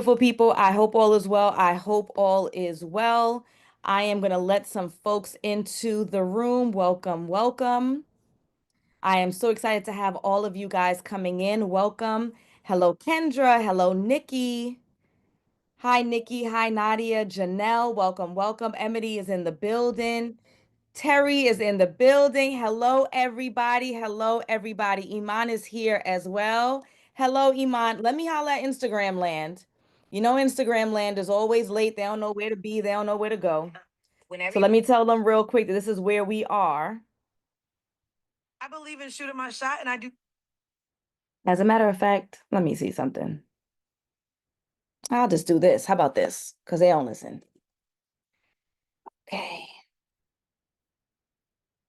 Beautiful people, I hope all is well. I hope all is well. I am going to let some folks into the room. Welcome, welcome. I am so excited to have all of you guys coming in. Welcome. Hello, Kendra. Hello, Nikki. Hi, Nikki. Hi, Nadia. Janelle. Welcome, welcome. Emily is in the building. Terry is in the building. Hello, everybody. Hello, everybody. Iman is here as well. Hello, Iman. Let me holla at Instagram land. You know, Instagram land is always late. They don't know where to be. They don't know where to go. Whenever So let me tell them real quick that this is where we are. I believe in shooting my shot, and I do. As a matter of fact, let me see something. I'll just do this. How about this? Because they don't listen. Okay.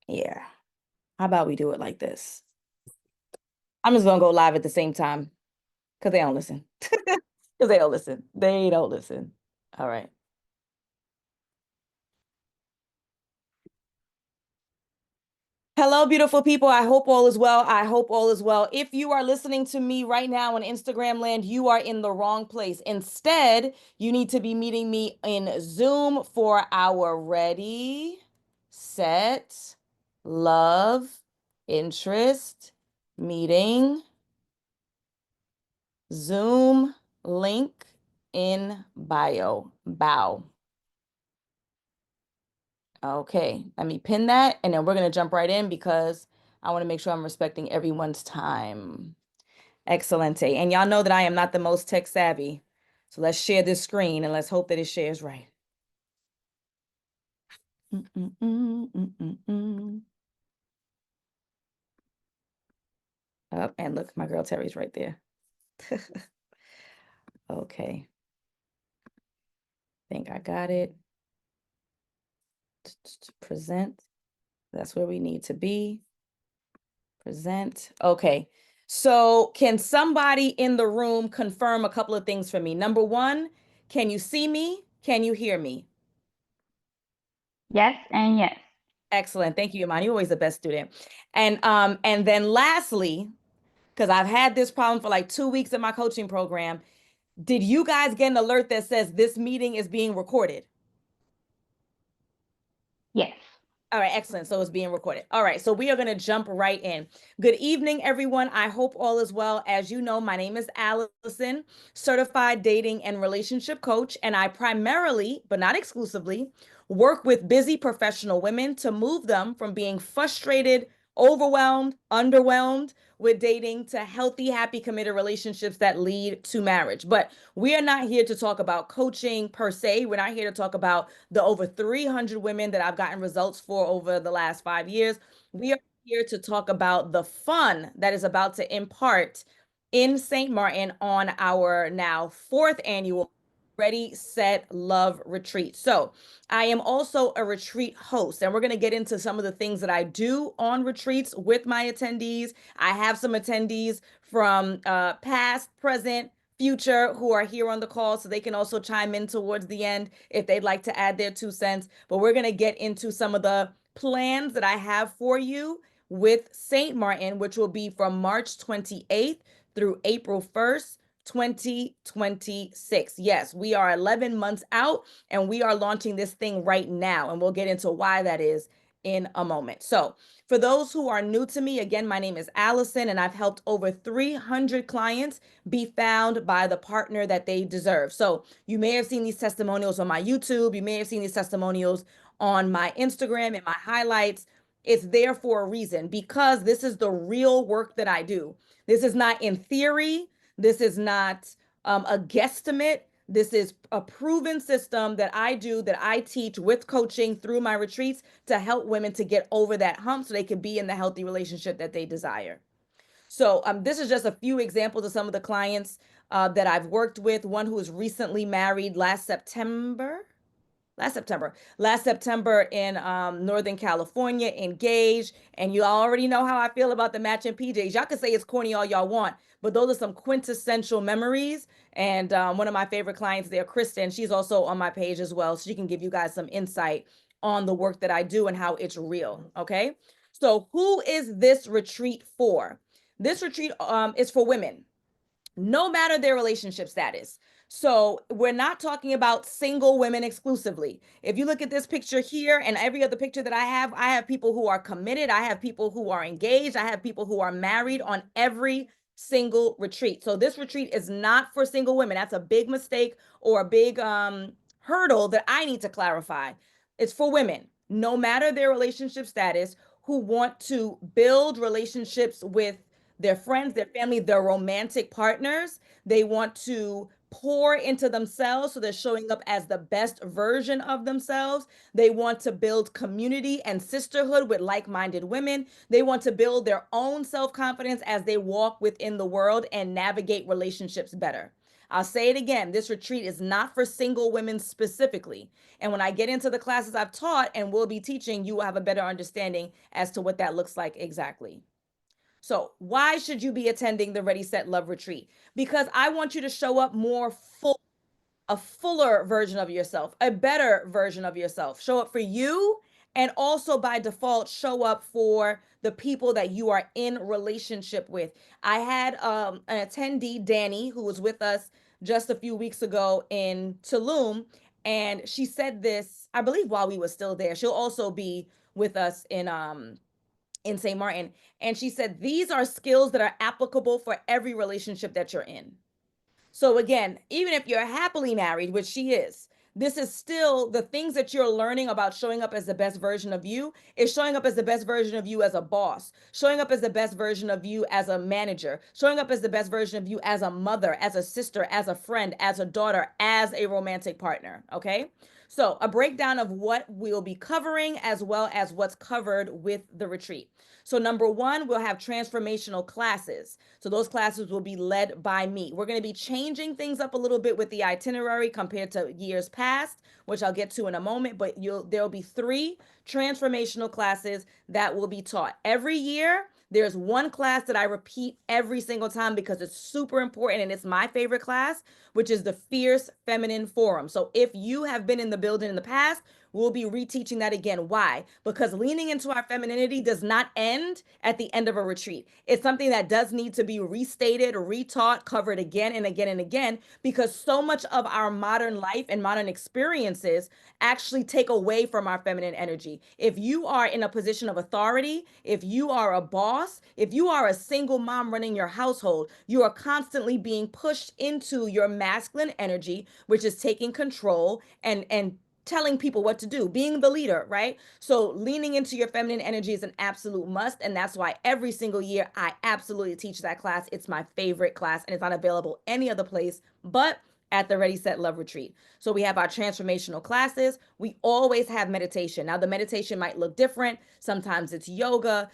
Yeah. How about we do it like this? I'm just gonna go live at the same time because they don't listen. Because they don't listen. They don't listen. All right. Hello, beautiful people. I hope all is well. I hope all is well. If you are listening to me right now on Instagram land, you are in the wrong place. Instead, you need to be meeting me in Zoom for our ready, set, love, interest meeting. Zoom link in bio. Bow. Okay, let me pin that and then we're going to jump right in because I want to make sure I'm respecting everyone's time. Excelente. And y'all know that I am not the most tech savvy. So let's share this screen and let's hope that it shares right. Oh, and look, my girl Terry's right there. Okay. Think I got it. Present. That's where we need to be. Present. Okay. So can somebody in the room confirm a couple of things for me? Number one, can you see me? Can you hear me? Yes and yes. Excellent. Thank you, Imani. You're always the best student. And then lastly, because I've had this problem for like 2 weeks in my coaching program, did you guys get an alert that says this meeting is being recorded? Yes. All right, excellent. So it's being recorded. All right, so we are going to jump right in. Good evening, everyone. I hope all is well. As you know, my name is Allison, certified dating and relationship coach, and I primarily, but not exclusively, work with busy professional women to move them from being frustrated, overwhelmed, underwhelmed with dating to healthy, happy, committed relationships that lead to marriage. But we are not here to talk about coaching per se. We're not here to talk about the over 300 women that I've gotten results for over the last 5 years. We are here to talk about the fun that is about to impart in St. Maarten on our now fourth annual Ready, Set, Love retreat. So I am also a retreat host, and we're going to get into some of the things that I do on retreats with my attendees. I have some attendees from past, present, future who are here on the call, so they can also chime in towards the end if they'd like to add their 2 cents. But we're going to get into some of the plans that I have for you with St. Maarten, which will be from March 28th through April 1st. 2026. Yes, we are 11 months out and we are launching this thing right now. And we'll get into why that is in a moment. So, for those who are new to me, again, my name is Allison, and I've helped over 300 clients be found by the partner that they deserve. So, you may have seen these testimonials on my YouTube, you may have seen these testimonials on my Instagram and my highlights. It's there for a reason because this is the real work that I do. This is not in theory. This is not a guesstimate. This is a proven system that I do, that I teach with coaching through my retreats to help women to get over that hump so they can be in the healthy relationship that they desire. So this is just a few examples of some of the clients that I've worked with. One who was recently married last September in Northern California, engaged. And you already know how I feel about the matching PJs. Y'all can say it's corny all y'all want, but those are some quintessential memories. And one of my favorite clients there, Kristen, she's also on my page as well. So she can give you guys some insight on the work that I do and how it's real. Okay. So who is this retreat for? This retreat is for women, no matter their relationship status. So we're not talking about single women exclusively. If you look at this picture here and every other picture that I have people who are committed, I have people who are engaged, I have people who are married on every single retreat. So this retreat is not for single women. That's a big mistake or a big hurdle that I need to clarify. It's for women, no matter their relationship status, who want to build relationships with their friends, their family, their romantic partners. They want to pour into themselves so they're showing up as the best version of themselves. They want to build community and sisterhood with like-minded women. They want to build their own self-confidence as they walk within the world and navigate relationships better. I'll say it again, this retreat is not for single women specifically. And when I get into the classes I've taught and will be teaching, you will have a better understanding as to what that looks like exactly. So, why should you be attending the Ready Set Love retreat? Because I want you to show up more full, a fuller version of yourself, a better version of yourself. Show up for you and also by default show up for the people that you are in relationship with. I had an attendee, Danny, who was with us just a few weeks ago in Tulum, and she said this, I believe, while we were still there. She'll also be with us in St. Maarten. And she said, these are skills that are applicable for every relationship that you're in. So again, even if you're happily married, which she is, this is still the things that you're learning about showing up as the best version of you is showing up as the best version of you as a boss, showing up as the best version of you as a manager, showing up as the best version of you as a mother, as a sister, as a friend, as a daughter, as a romantic partner. Okay. So a breakdown of what we'll be covering as well as what's covered with the retreat. So number one, we'll have transformational classes. So those classes will be led by me. We're going to be changing things up a little bit with the itinerary compared to years past, which I'll get to in a moment, but there'll be 3 transformational classes that will be taught. Every year, there's one class that I repeat every single time because it's super important and it's my favorite class, which is the Fierce Feminine Forum. So if you have been in the building in the past, we'll be reteaching that again. Why? Because leaning into our femininity does not end at the end of a retreat. It's something that does need to be restated, retaught, covered again and again and again, because so much of our modern life and modern experiences actually take away from our feminine energy. If you are in a position of authority, if you are a boss, if you are a single mom running your household, you are constantly being pushed into your masculine energy, which is taking control and telling people what to do, being the leader, right? So leaning into your feminine energy is an absolute must. And that's why every single year I absolutely teach that class. It's my favorite class and it's not available any other place but at the Ready Set Love retreat. So we have our transformational classes. We always have meditation. Now the meditation might look different. Sometimes it's yoga.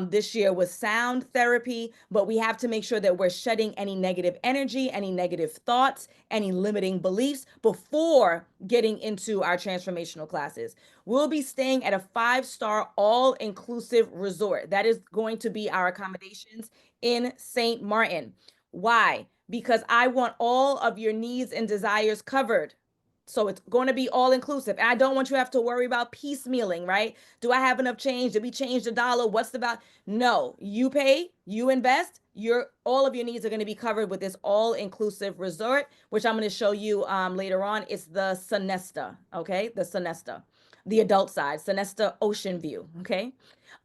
This year was sound therapy, but we have to make sure that we're shedding any negative energy, any negative thoughts, any limiting beliefs before getting into our transformational classes. We'll be staying at a 5-star all-inclusive resort. That is going to be our accommodations in St. Maarten. Why? Because I want all of your needs and desires covered. So it's going to be all inclusive. And I don't want you to have to worry about piecemealing, right? Do I have enough change? Did we change the dollar? What's the about? No, you pay, you invest, your all of your needs are going to be covered with this all-inclusive resort, which I'm going to show you later on. It's the Sonesta, okay? The Sonesta, the adult side, Sonesta Ocean View, okay?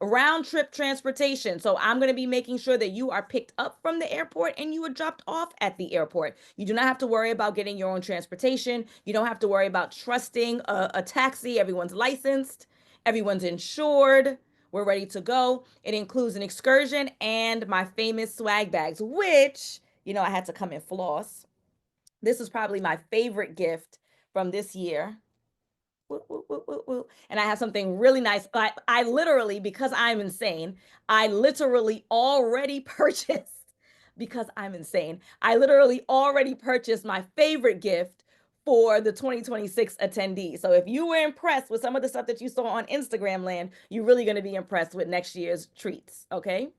Round trip transportation. So I'm going to be making sure that you are picked up from the airport and you are dropped off at the airport. You do not have to worry about getting your own transportation. You don't have to worry about trusting a taxi. Everyone's licensed, everyone's insured. We're ready to go. It includes an excursion and my famous swag bags, which, I had to come and floss. This is probably my favorite gift from this year. Woo, woo, woo, woo, woo. And I have something really nice. I literally, because I'm insane, I literally already purchased, because I'm insane, I literally already purchased my favorite gift for the 2026 attendees. So if you were impressed with some of the stuff that you saw on Instagram land, you're really going to be impressed with next year's treats. Okay.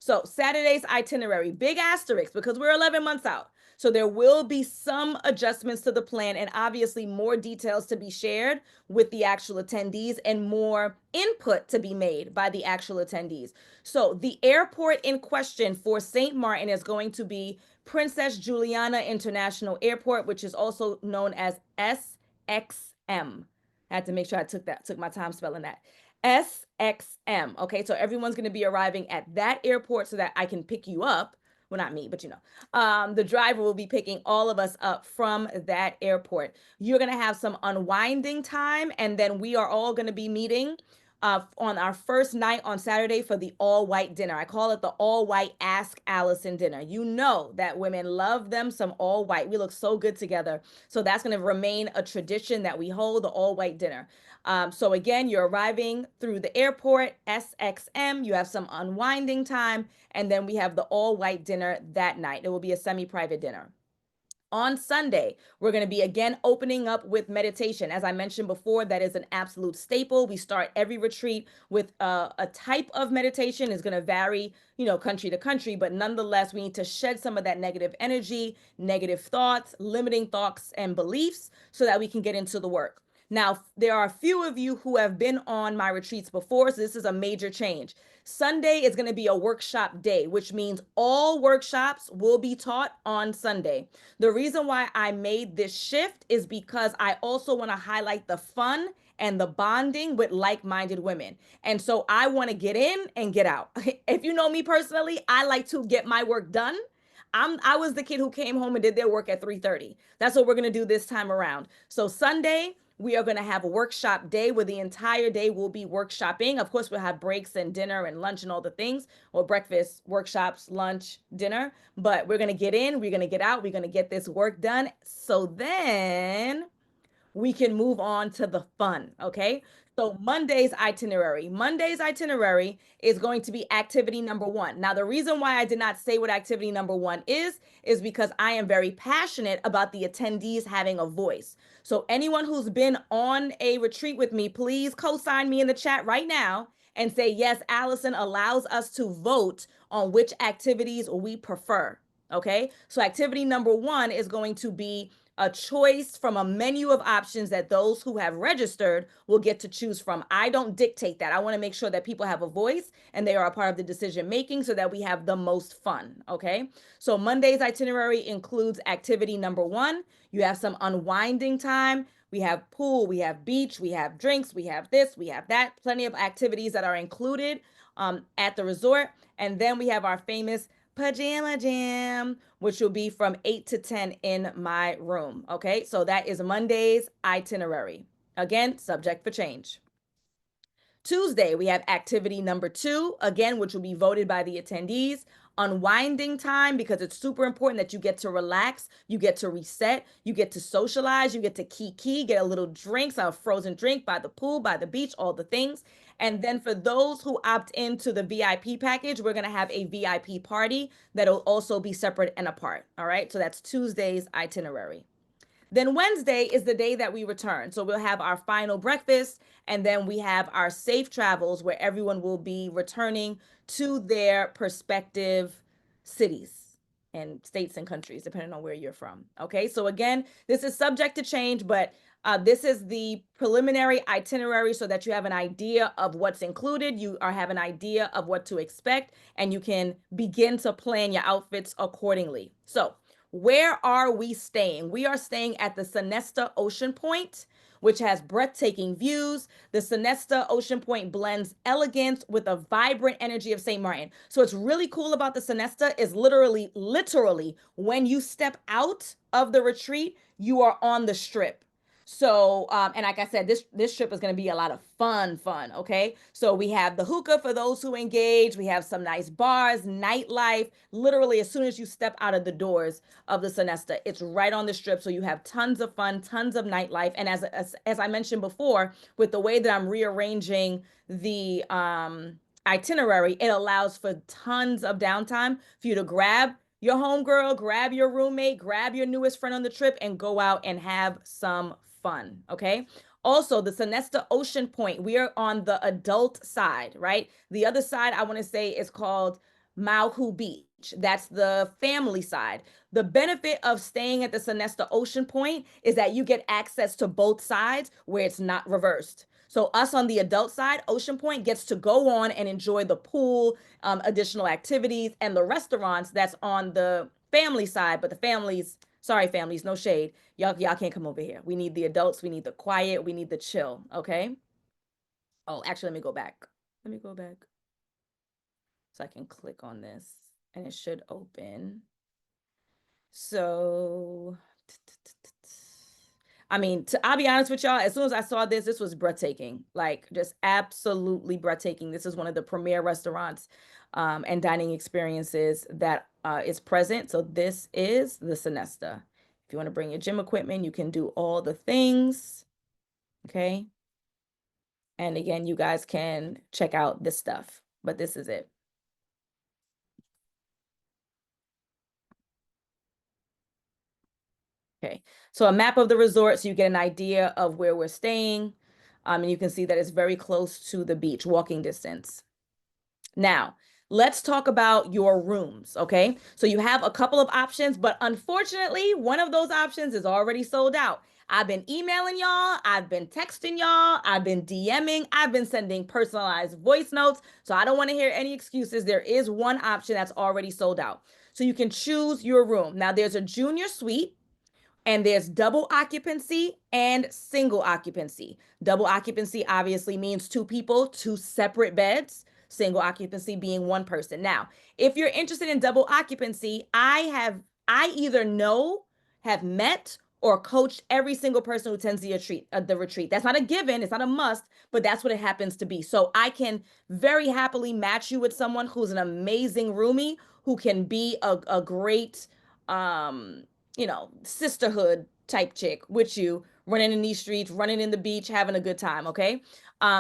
So Saturday's itinerary, big asterisk because we're 11 months out. So there will be some adjustments to the plan and obviously more details to be shared with the actual attendees and more input to be made by the actual attendees. So the airport in question for St. Maarten is going to be Princess Juliana International Airport, which is also known as SXM. I had to make sure I took my time spelling that. SXM. Okay, so everyone's going to be arriving at that airport so that I can pick you up. Well, not me, but the driver will be picking all of us up from that airport. You're going to have some unwinding time, and then we are all going to be meeting on our first night on Saturday for the all white dinner. I call it the all white Ask Allison dinner. You know that women love them some all white. We look so good together. So that's going to remain a tradition that we hold, the all white dinner. So again, you're arriving through the airport, SXM. You have some unwinding time, and then we have the all white dinner that night. It will be a semi private dinner. On Sunday, we're going to be again opening up with meditation. As I mentioned before, that is an absolute staple. We start every retreat with a type of meditation. It's going to vary, country to country, but nonetheless, we need to shed some of that negative energy, negative thoughts, limiting thoughts and beliefs so that we can get into the work. Now, there are a few of you who have been on my retreats before, so this is a major change. Sunday is going to be a workshop day, which means all workshops will be taught on Sunday. The reason why I made this shift is because I also want to highlight the fun and the bonding with like-minded women. And so I want to get in and get out. If you know me personally, I like to get my work done. I was the kid who came home and did their work at 3:30. That's what we're going to do this time around. So Sunday, we are going to have a workshop day where the entire day will be workshopping. Of course, we'll have breaks and dinner and lunch and all the things, or breakfast, workshops, lunch, dinner. But we're going to get in, we're going to get out, we're going to get this work done. So then we can move on to the fun. Okay. So Monday's itinerary is going to be activity number one. Now, the reason why I did not say what activity number one is because I am very passionate about the attendees having a voice. So anyone who's been on a retreat with me, please co-sign me in the chat right now and say, yes, Allison allows us to vote on which activities we prefer. Okay. So activity number one is going to be a choice from a menu of options that those who have registered will get to choose from. I don't dictate that. I want to make sure that people have a voice and they are a part of the decision making so that we have the most fun. Okay. So Monday's itinerary includes activity number one. You have some unwinding time. We have pool, we have beach, we have drinks, we have this, we have that. Plenty of activities that are included at the resort. And then we have our famous pajama jam, which will be from 8 to 10 in my room. Okay, so that is Monday's itinerary. Again, subject for change. Tuesday, we have activity number two, again, which will be voted by the attendees. Unwinding time, because it's super important that you get to relax, you get to reset, you get to socialize, you get to kiki, get a little drink, a frozen drink by the pool, by the beach, all the things. And then for those who opt into the VIP package, we're going to have a VIP party that'll also be separate and apart. All right. So that's Tuesday's itinerary. Then Wednesday is the day that we return. So we'll have our final breakfast and then we have our safe travels where everyone will be returning to their prospective cities and states and countries, depending on where you're from. Okay, so again, this is subject to change, but this is the preliminary itinerary so that you have an idea of what's included. You have an idea of what to expect, and you can begin to plan your outfits accordingly. So where are we staying? We are staying at the Sonesta Ocean Point, which has breathtaking views. The Sonesta Ocean Point blends elegance with a vibrant energy of St. Martin. So what's really cool about the Sonesta is literally, when you step out of the retreat, you are on the strip. So, and like I said, this trip is going to be a lot of fun. Okay. So we have the hookah for those who engage. We have some nice bars, nightlife. Literally, as soon as you step out of the doors of the Sonesta, it's right on the strip. So you have tons of fun, tons of nightlife. And as I mentioned before, with the way that I'm rearranging the itinerary, it allows for tons of downtime for you to grab your homegirl, grab your roommate, grab your newest friend on the trip, and go out and have some fun. Okay. Also, the Sonesta Ocean Point, we are on the adult side, right? The other side, I want to say, is called Mauhu Beach. That's the family side. The benefit of staying at the Sonesta Ocean Point is that you get access to both sides where it's not reversed. So us on the adult side, Ocean Point gets to go on and enjoy the pool, additional activities, and the restaurants that's on the family side, but the families, sorry, families, no shade. Y'all can't come over here. We need the adults. We need the quiet. We need the chill. Okay. Oh, actually, let me go back. Let me go back. So I can click on this and it should open. So, I mean, I'll be honest with y'all, as soon as I saw this, this was breathtaking, like just absolutely breathtaking. This is one of the premier restaurants and dining experiences that is present. So this is the Sonesta. If you want to bring your gym equipment, you can do all the things. Okay. And again, you guys can check out this stuff, but this is it. Okay, so a map of the resort so you get an idea of where we're staying. And you can see that it's very close to the beach, walking distance. Now, let's talk about your rooms, okay? So you have a couple of options, but unfortunately, one of those options is already sold out. I've been emailing y'all, I've been texting y'all, I've been DMing, I've been sending personalized voice notes. So I don't want to hear any excuses. There is one option that's already sold out. So you can choose your room. Now, there's a junior suite and there's double occupancy and single occupancy. Double occupancy obviously means two people, two separate beds. Single occupancy being one person. Now, if you're interested in double occupancy, I either know, have met, or coached every single person who attends the retreat. That's not a given, it's not a must, but that's what it happens to be. So I can very happily match you with someone who's an amazing roomie who can be a great sisterhood type chick with you, running in these streets, running in the beach, having a good time. Okay.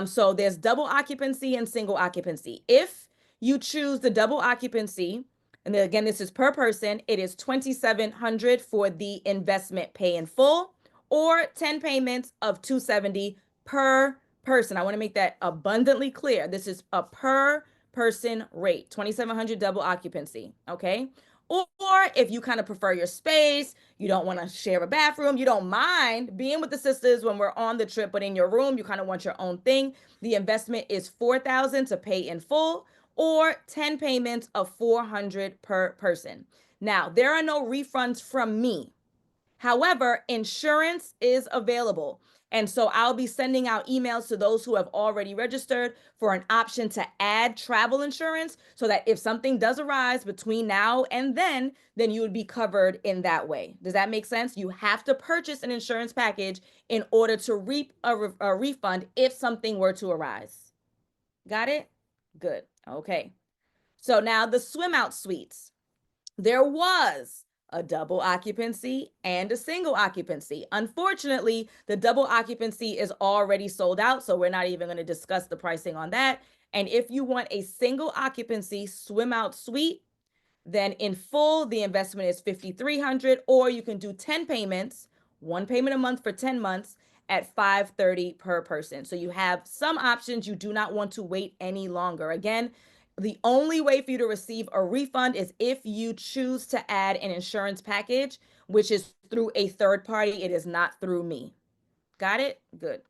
So there's double occupancy and single occupancy. If you choose the double occupancy, and then again, this is per person, it is 2,700 for the investment pay in full, or 10 payments of 270 per person. I want to make that abundantly clear. This is a per person rate, 2,700 double occupancy. Okay. Or if you kind of prefer your space, you don't want to share a bathroom, you don't mind being with the sisters when we're on the trip, but in your room, you kind of want your own thing. The investment is 4,000 to pay in full, or 10 payments of 400 per person. Now, there are no refunds from me. However, insurance is available. And so I'll be sending out emails to those who have already registered for an option to add travel insurance so that if something does arise between now and then you would be covered in that way. Does that make sense? You have to purchase an insurance package in order to reap a refund if something were to arise. Got it? Good. Okay. So now the swim out suites. There was a double occupancy and a single occupancy. Unfortunately, the double occupancy is already sold out, so we're not even going to discuss the pricing on that. And if you want a single occupancy swim out suite, then in full, the investment is 5,300, or you can do 10 payments, one payment a month for 10 months at 530 per person. So you have some options. You do not want to wait any longer. Again, the only way for you to receive a refund is if you choose to add an insurance package, which is through a third party. It is not through me. Got it? Good.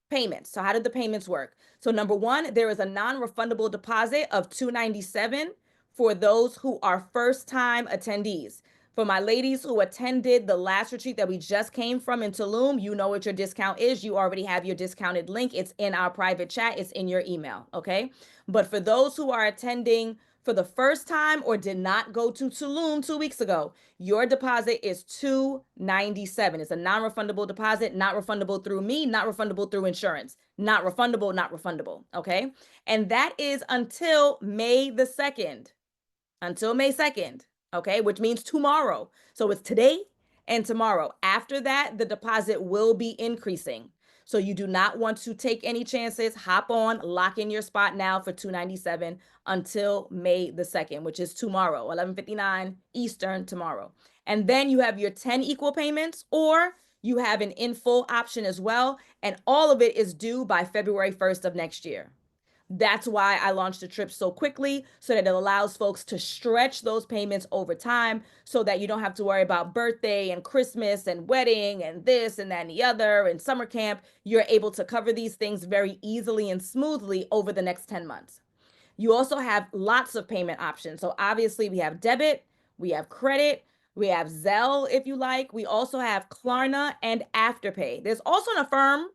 Payments. So how did the payments work? So number one, there is a non-refundable deposit of $297 for those who are first-time attendees. For my ladies who attended the last retreat that we just came from in Tulum, you know what your discount is. You already have your discounted link. It's in our private chat. It's in your email, okay? But for those who are attending for the first time or did not go to Tulum 2 weeks ago, your deposit is $297. It's a non-refundable deposit, not refundable through me, not refundable through insurance. Not refundable, not refundable. Okay. And that is until May the 2nd. Until May 2nd. Okay, which means tomorrow. So it's today and tomorrow. After that, the deposit will be increasing. So you do not want to take any chances. Hop on, lock in your spot now for $297 until May the 2nd, which is tomorrow, 11:59 Eastern tomorrow. And then you have your 10 equal payments, or you have an in full option as well. And all of it is due by February 1st of next year. That's why I launched the trip so quickly, so that it allows folks to stretch those payments over time so that you don't have to worry about birthday and Christmas and wedding and this and that and the other and summer camp. You're able to cover these things very easily and smoothly over the next 10 months. You also have lots of payment options. So obviously we have debit, we have credit, we have Zelle if you like. We also have Klarna and Afterpay. There's also an Affirm.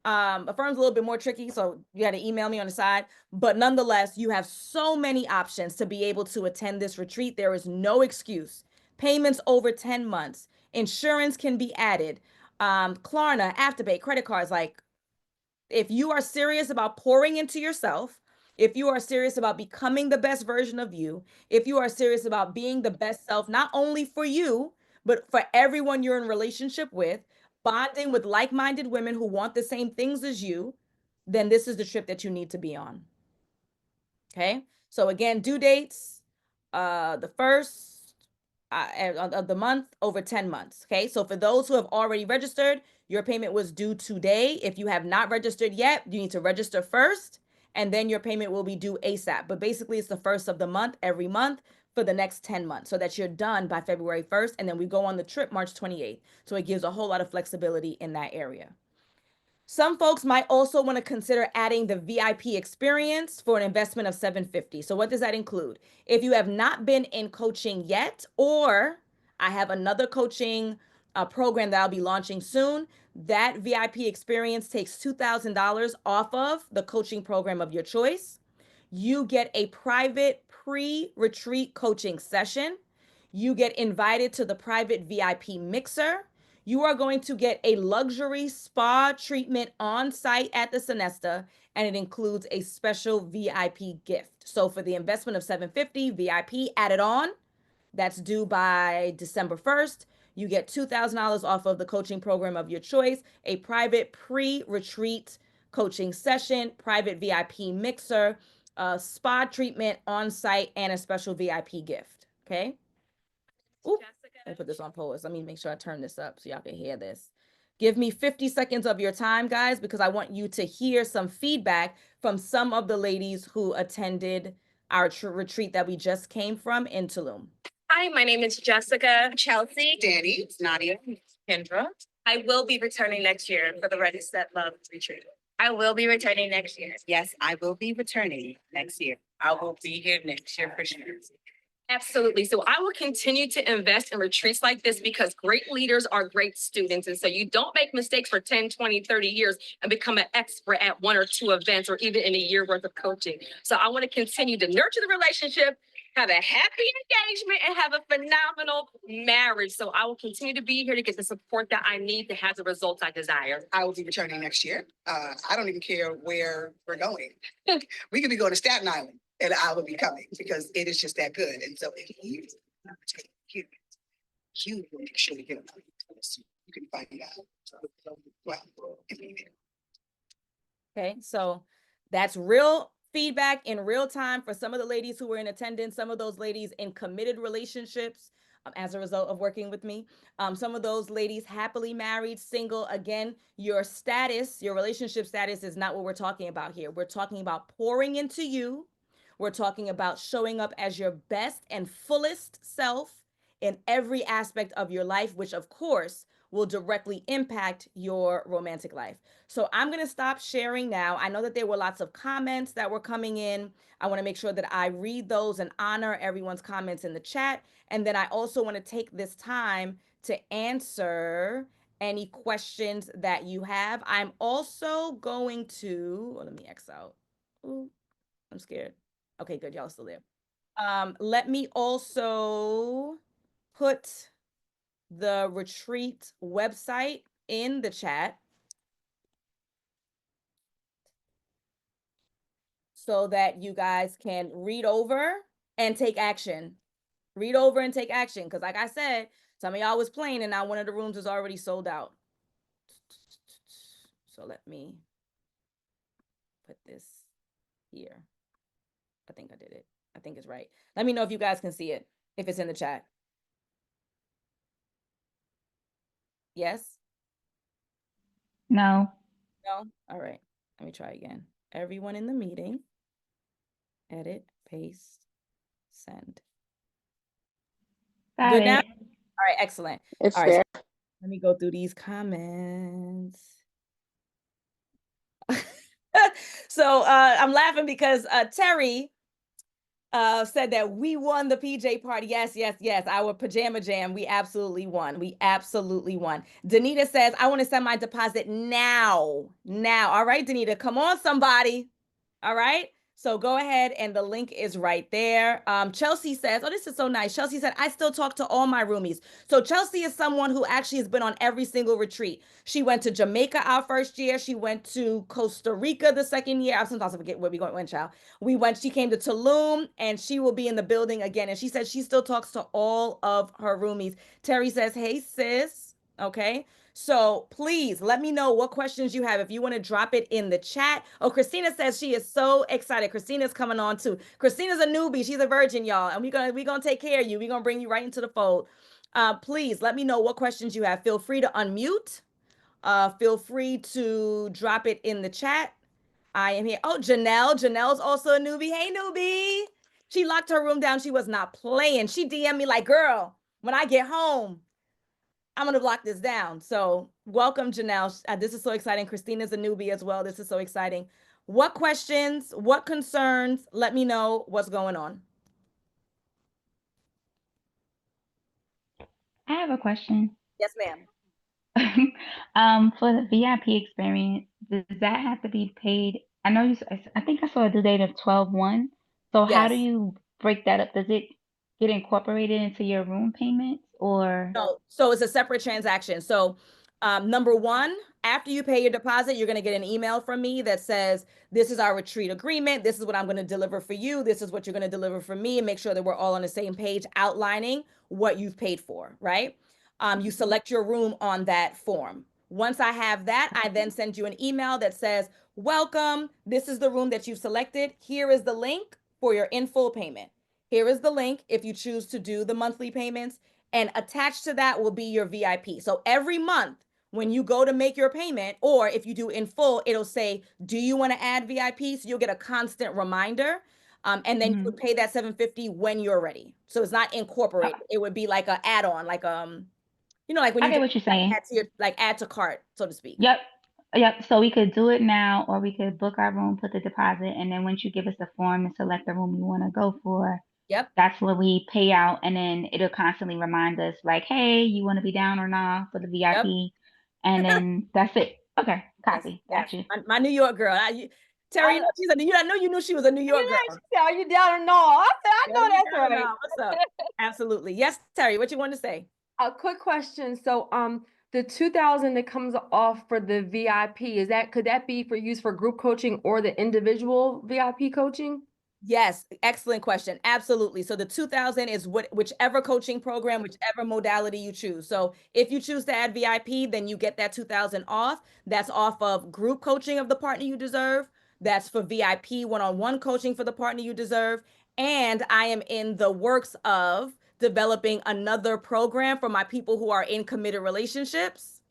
Affirm's a little bit more tricky, so you got to email me on the side. But nonetheless, you have so many options to be able to attend this retreat. There is no excuse. Payments over 10 months. Insurance can be added. Klarna, Afterpay, credit cards, like if you are serious about pouring into yourself, if you are serious about becoming the best version of you, if you are serious about being the best self, not only for you, but for everyone you're in relationship with, bonding with like-minded women who want the same things as you, then this is the trip that you need to be on. Okay. So again, due dates, the first of the month over 10 months. Okay. So for those who have already registered, your payment was due today. If you have not registered yet, you need to register first and then your payment will be due ASAP. But basically it's the first of the month every month for the next 10 months so that you're done by February 1st. And then we go on the trip March 28th. So it gives a whole lot of flexibility in that area. Some folks might also want to consider adding the VIP experience for an investment of $750. So what does that include? If you have not been in coaching yet, or I have another coaching program that I'll be launching soon, that VIP experience takes $2,000 off of the coaching program of your choice. You get a private pre-retreat coaching session. You get invited to the private VIP mixer. You are going to get a luxury spa treatment on site at the Sonesta, and it includes a special VIP gift. So for the investment of $750, VIP added on, that's due by December 1st. You get $2,000 off of the coaching program of your choice, a private pre-retreat coaching session, private VIP mixer, a spa treatment on site, and a special VIP gift. Okay. Ooh, let me put this on pause. Let me make sure I turn this up so y'all can hear this. Give me 50 seconds of your time, guys, because I want you to hear some feedback from some of the ladies who attended our retreat that we just came from in Tulum. Hi, my name is Jessica, Chelsea, Danny, Nadia, Kendra. I will be returning next year for the Ready, Set, Love retreat. I will be returning next year. Yes, I will be returning next year. I will be here next year for sure. Absolutely. So I will continue to invest in retreats like this because great leaders are great students. And so you don't make mistakes for 10, 20, 30 years and become an expert at one or two events or even in a year worth of coaching. So I want to continue to nurture the relationship, have a happy engagement, and have a phenomenal marriage. So I will continue to be here to get the support that I need to have the results I desire. I will be returning next year. I don't even care where we're going. We could be going to Staten Island and I will be coming because it is just that good. And so if you will make sure to get you can find out. Well, okay, so that's real feedback in real time for some of the ladies who were in attendance, some of those ladies in committed relationships as a result of working with me. Some of those ladies happily married, single. Again, your status, your relationship status is not what we're talking about here. We're talking about pouring into you. We're talking about showing up as your best and fullest self in every aspect of your life, which of course will directly impact your romantic life. So I'm going to stop sharing now. I know that there were lots of comments that were coming in. I want to make sure that I read those and honor everyone's comments in the chat. And then I also want to take this time to answer any questions that you have. I'm also going to, let me X out. Ooh, I'm scared. Okay, good. Y'all still there. Let me also put the retreat website in the chat so that you guys can read over and take action. Read over and take action. Because like I said, some of y'all was playing and now one of the rooms is already sold out. So let me put this here. I think I did it. I think it's right. Let me know if you guys can see it, if it's in the chat. Yes? No. No? All right. Let me try again. Everyone in the meeting. Edit, paste, send. Got Good it. now? All right, excellent. It's All right, there. so let me go through these comments. So I'm laughing because Terry Said that we won the PJ party. Yes, yes, yes. Our pajama jam. We absolutely won. We absolutely won. Danita says, I want to send my deposit now. Now. All right, Danita, come on, somebody. All right. So go ahead, and the link is right there. Chelsea says, oh, this is so nice. Chelsea said, I still talk to all my roomies. So Chelsea is someone who actually has been on every single retreat. She went to Jamaica our first year. She went to Costa Rica the second year. I sometimes forget where we went, child. She came to Tulum, and she will be in the building again. And she said she still talks to all of her roomies. Terry says, hey, sis. Okay. So please let me know what questions you have. If you want to drop it in the chat. Oh, Christina says she is so excited. Christina's coming on too. Christina's a newbie. She's a virgin, y'all. And we're gonna take care of you. We're gonna bring you right into the fold. Please let me know what questions you have. Feel free to unmute. Feel free to drop it in the chat. I am here. Oh, Janelle. Janelle's also a newbie. Hey, newbie. She locked her room down. She was not playing. She DM'd me like, girl, when I get home, I'm going to block this down. So welcome, Janelle. This is so exciting. Christina's a newbie as well. This is so exciting. What questions, what concerns? Let me know what's going on. I have a question. Yes, ma'am. For the VIP experience, does that have to be paid? I know I think I saw a due date of 12/1. So how do Yes. you break that up? Does it get incorporated into your room payments or? No, so it's a separate transaction. So, number one, after you pay your deposit, you're going to get an email from me that says, this is our retreat agreement. This is what I'm going to deliver for you. This is what you're going to deliver for me, and make sure that we're all on the same page outlining what you've paid for, right? You select your room on that form. Once I have that, I then send you an email that says, welcome. This is the room that you've selected. Here is the link for your in full payment. Here is the link if you choose to do the monthly payments, and attached to that will be your VIP. So every month when you go to make your payment, or if you do in full, it'll say, do you want to add VIP? So you'll get a constant reminder. And then you would pay that $750 when you're ready. So it's not incorporated. It would be like an add-on, like like when I you get just what you're saying. add to cart, so to speak. Yep. Yep. So we could do it now, or we could book our room, put the deposit, and then once you give us the form and select the room you want to go for, Yep. that's where we pay out, and then it'll constantly remind us like, hey, you want to be down or not for the Yep. VIP, and then that's it. Okay, Yes. copy. Yes. Got you. My New York girl. Terry, I know you knew she was a New York girl. She said, are you down or no? I said, I know that's No, right. what's up? Absolutely. Yes, Terry, what you want to say? A quick question. So, the 2000 that comes off for the VIP, could that be for use for group coaching or the individual VIP coaching? Yes, excellent question. Absolutely. So the 2000 is whichever coaching program, whichever modality you choose. So if you choose to add VIP, then you get that 2000 off. That's off of group coaching of the partner you deserve. That's for VIP one-on-one coaching for the partner you deserve. And I am in the works of developing another program for my people who are in committed relationships.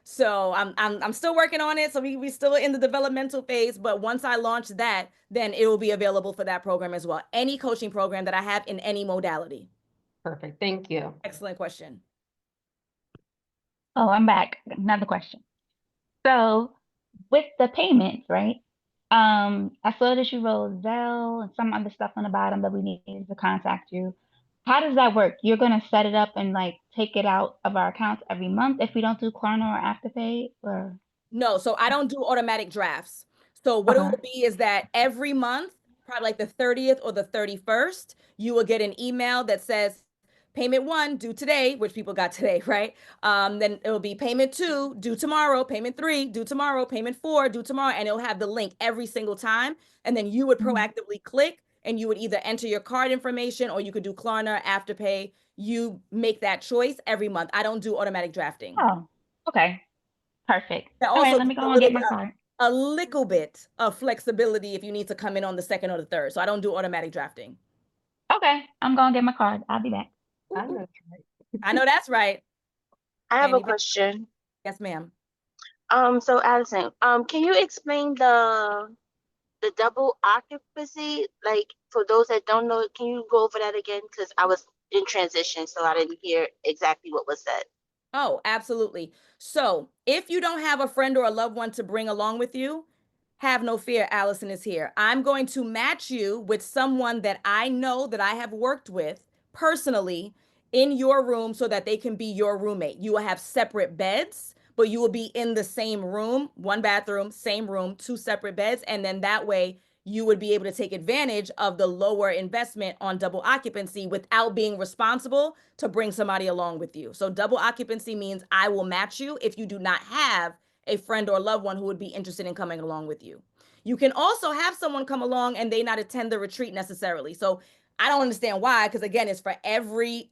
So I'm still working on it. So we still in the developmental phase, but once I launch that, then it will be available for that program as well. Any coaching program that I have in any modality. Perfect. Thank you. Excellent question. Oh, I'm back. Another question. So with the payments, right? I saw that you wrote Zelle and some other stuff on the bottom that we needed to contact you. How does that work? You're gonna set it up and like take it out of our accounts every month if we don't do Klarna or Afterpay, or? No, so I don't do automatic drafts. So what it Okay. will be is that every month, probably like the 30th or the 31st, you will get an email that says payment one due today, which people got today, right? Then it'll be payment two due tomorrow, payment three due tomorrow, payment four due tomorrow, and it'll have the link every single time. And then you would proactively click, and you would either enter your card information, or you could do Klarna, Afterpay. You make that choice every month. I don't do automatic drafting. Oh, okay. Perfect. That All right, also let me gives go and get my card. a little bit of flexibility if you need to come in on the second or the third. So I don't do automatic drafting. Okay, I'm gonna get my card. I'll be back. I know. I know that's right. I have a Anybody? question. Yes, ma'am. So Addison, can you explain the double occupancy? Like for those that don't know, can you go over that again? Because I was in transition, so I didn't hear exactly what was said. Oh, absolutely. So if you don't have a friend or a loved one to bring along with you, Have no fear, Allison is here. I'm going to match you with someone that I know that I have worked with personally in your room so that they can be your roommate. You will have separate beds, but you will be in the same room, one bathroom, same room, two separate beds. And then that way you would be able to take advantage of the lower investment on double occupancy without being responsible to bring somebody along with you. So double occupancy means I will match you if you do not have a friend or loved one who would be interested in coming along with you. You can also have someone come along and they not attend the retreat necessarily. So I don't understand why, because again, it's for every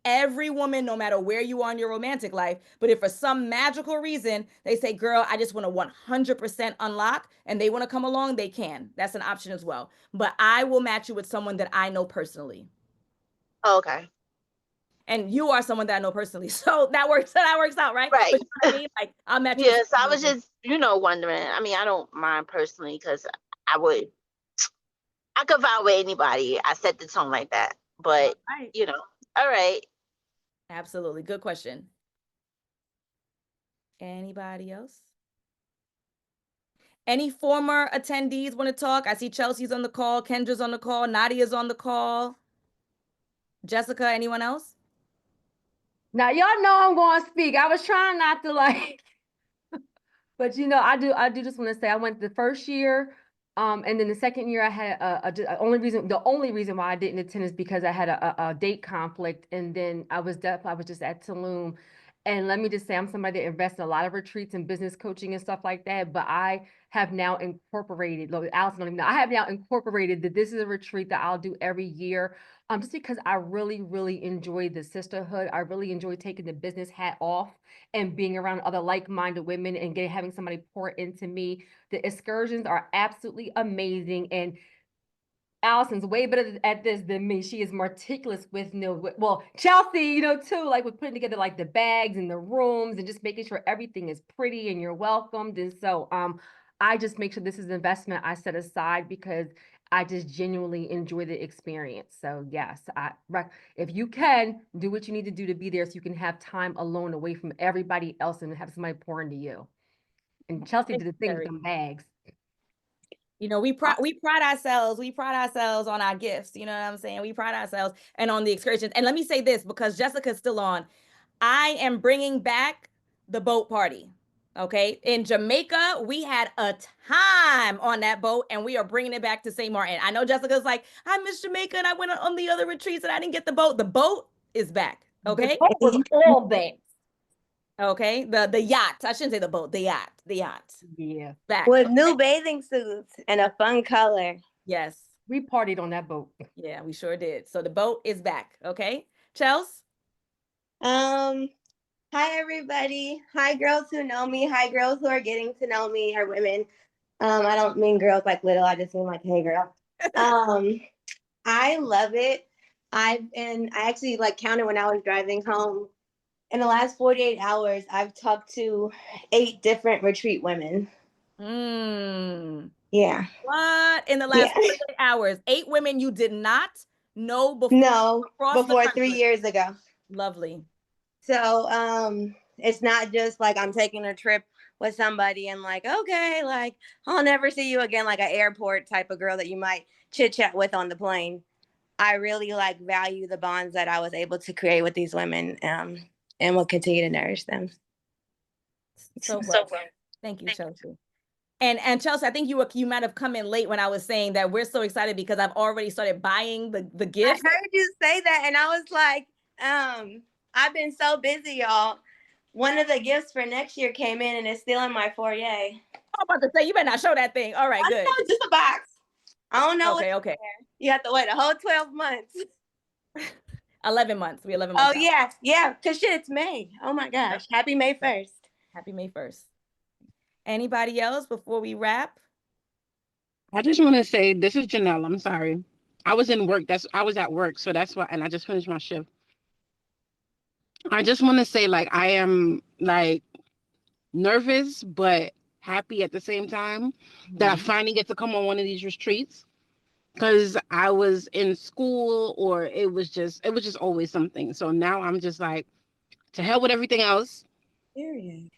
woman, no matter where you are in your romantic life. But if for some magical reason they say, girl, I just want to 100% unlock and they want to come along, they can. That's an option as well. But I will match you with someone that I know personally. Oh, okay. And you are someone that I know personally. So that works out, right? Right. But you know what I mean? Like I'll match you with Yes, I was someone. just, wondering. I mean, I don't mind personally because I would, I could vibe with anybody. I set the tone like that. But, Right. All right. Absolutely. Good question. Anybody else? Any former attendees want to talk? I see Chelsea's on the call, Kendra's on the call, Nadia's on the call. Jessica, anyone else? Now y'all know I'm going to speak. I was trying not to but I do just want to say I went the first year, and then the second year I had the only reason why I didn't attend is because I had a date conflict, and then I was just at Tulum. And let me just say, I'm somebody that invests in a lot of retreats and business coaching and stuff like that. But I have now incorporated, look, Allison don't even know, I have now incorporated that this is a retreat that I'll do every year. Just because I really, really enjoy the sisterhood. I really enjoy taking the business hat off and being around other like-minded women and having somebody pour into me. The excursions are absolutely amazing. And Allison's way better at this than me. She is meticulous with Chelsea, too, like with putting together like the bags and the rooms and just making sure everything is pretty and you're welcomed. And so I just make sure this is an investment I set aside because I just genuinely enjoy the experience. So yes, if you can do what you need to do to be there so you can have time alone away from everybody else and have somebody pour into you. And Chelsea did the thing with them bags. We pride ourselves on our gifts. You know what I'm saying? We pride ourselves and on the excursions. And let me say this, because Jessica's still on, I am bringing back the boat party. Okay. In Jamaica, we had a time on that boat and we are bringing it back to St. Martin. I know Jessica's like, I miss Jamaica and I went on the other retreats and I didn't get the boat. The boat is back. Okay. The boat was all bags. Okay. The yacht. I shouldn't say the boat, the yacht. Yeah. Back. With new bathing suits and a fun color. Yes. We partied on that boat. Yeah, we sure did. So the boat is back. Okay. Chels? Hi everybody. Hi girls who know me. Hi girls who are getting to know me, or women. I don't mean girls like little, I just mean like, hey girl. I love it. I actually counted when I was driving home. In the last 48 hours, I've talked to 8 different retreat women. Yeah. What? In the last 48 hours, 8 women you did not know before? No, before 3 years ago. Lovely. So it's not just like I'm taking a trip with somebody and okay, I'll never see you again, like an airport type of girl that you might chit chat with on the plane. I really value the bonds that I was able to create with these women, and will continue to nourish them. So well. Thank you, Chelsea. And Chelsea, I think you might have come in late when I was saying that we're so excited because I've already started buying the gifts. I heard you say that and I was like, I've been so busy, y'all. One of the gifts for next year came in and it's still in my foyer. I'm about to say, you better not show that thing. All right, good. Know, just a box. I don't know. Okay. You have to wait a whole 12 months. 11 months. We 11 months. Oh, out. Yeah. Because shit, it's May. Oh my gosh. Happy May 1st. Happy May 1st. Anybody else before we wrap? I just want to say, this is Janelle. I'm sorry. I was in work. I was at work. So that's why, and I just finished my shift. I just want to say, I am nervous, but happy at the same time that I finally get to come on one of these retreats, because I was in school or it was just always something. So now I'm just to hell with everything else. Period.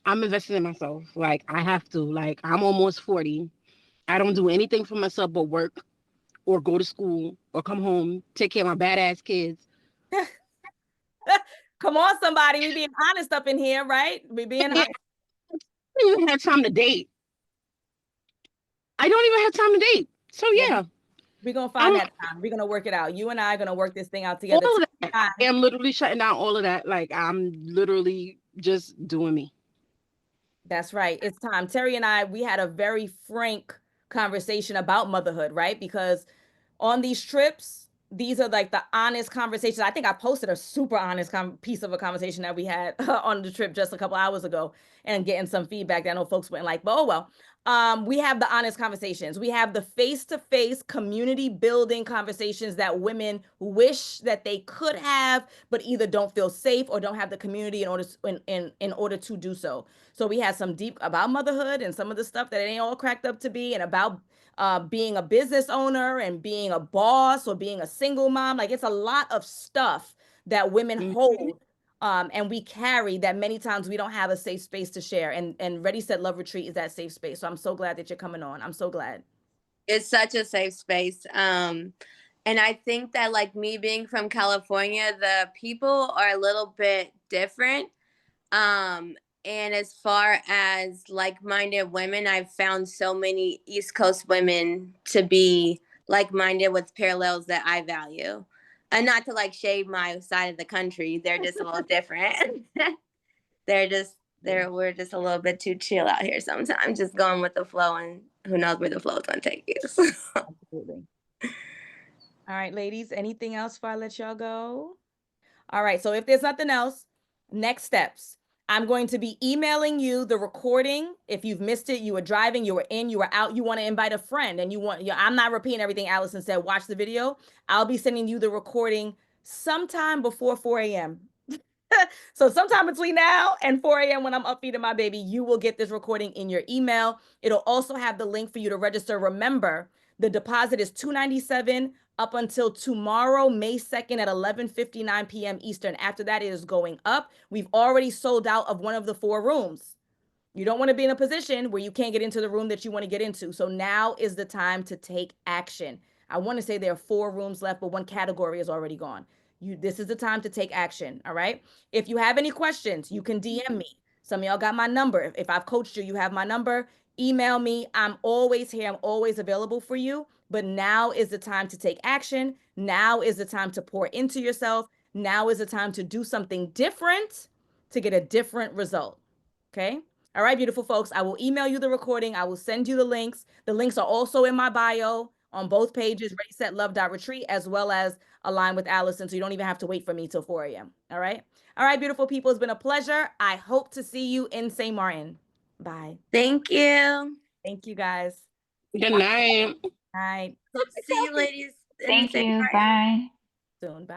I'm investing in myself. Like, I have to. Like, I'm almost 40. I don't do anything for myself but work or go to school or come home, take care of my badass kids. Come on, somebody. We being honest up in here, right? We being honest. I don't even have time to date. I don't even have time to date. So yeah. We're going to find that time. We're going to work it out. You and I are going to work this thing out together. All of that. I am literally shutting down all of that. Like, I'm literally just doing me. That's right. It's time. Terry and I, we had a very frank conversation about motherhood, right? Because on these trips, these are like the honest conversations. I think I posted a super honest piece of a conversation that we had on the trip just a couple hours ago and getting some feedback that I know folks went like, but oh well. We have the honest conversations. We have the face-to-face community building conversations that women wish that they could have, but either don't feel safe or don't have the community in order to do so. So we had some deep about motherhood and some of the stuff that it ain't all cracked up to be, and about being a business owner and being a boss or being a single mom. Like, it's a lot of stuff that women hold and we carry that many times we don't have a safe space to share. And Ready, Set, Love Retreat is that safe space. So I'm so glad that you're coming on. I'm so glad. It's such a safe space. And I think that, like, me being from California, the people are a little bit different. And as far as like-minded women, I've found so many East Coast women to be like-minded with parallels that I value. And not to like shade my side of the country, they're just a little different. We're just a little bit too chill out here sometimes, just going with the flow, and who knows where the flow is going to take you. Absolutely. All right, ladies, anything else before I let y'all go? All right, so if there's nothing else, next steps. I'm going to be emailing you the recording. If you've missed it, you were driving, you were in, you were out, you want to invite a friend, and I'm not repeating everything Allison said, watch the video. I'll be sending you the recording sometime before 4 a.m. So sometime between now and 4 a.m. when I'm up feeding my baby, you will get this recording in your email. It'll also have the link for you to register. Remember, the deposit is $297 up until tomorrow, May 2nd at 11:59 p.m. Eastern. After that, it is going up. We've already sold out of one of the 4 rooms. You don't want to be in a position where you can't get into the room that you want to get into. So now is the time to take action. I want to say there are 4 rooms left, but one category is already gone. This is the time to take action. All right. If you have any questions, you can DM me. Some of y'all got my number. If I've coached you, you have my number. Email me. I'm always here. I'm always available for you. But now is the time to take action. Now is the time to pour into yourself. Now is the time to do something different to get a different result. Okay. All right, beautiful folks. I will email you the recording. I will send you the links. The links are also in my bio on both pages, readysetlove.retreat, as well as Align with Allison. So you don't even have to wait for me till 4 a.m. All right. All right, beautiful people. It's been a pleasure. I hope to see you in St. Maarten. Bye. Thank you. Thank you, guys. Good night. All right. Hope to see you ladies in Thank St. you. Maarten Bye. Soon. Bye.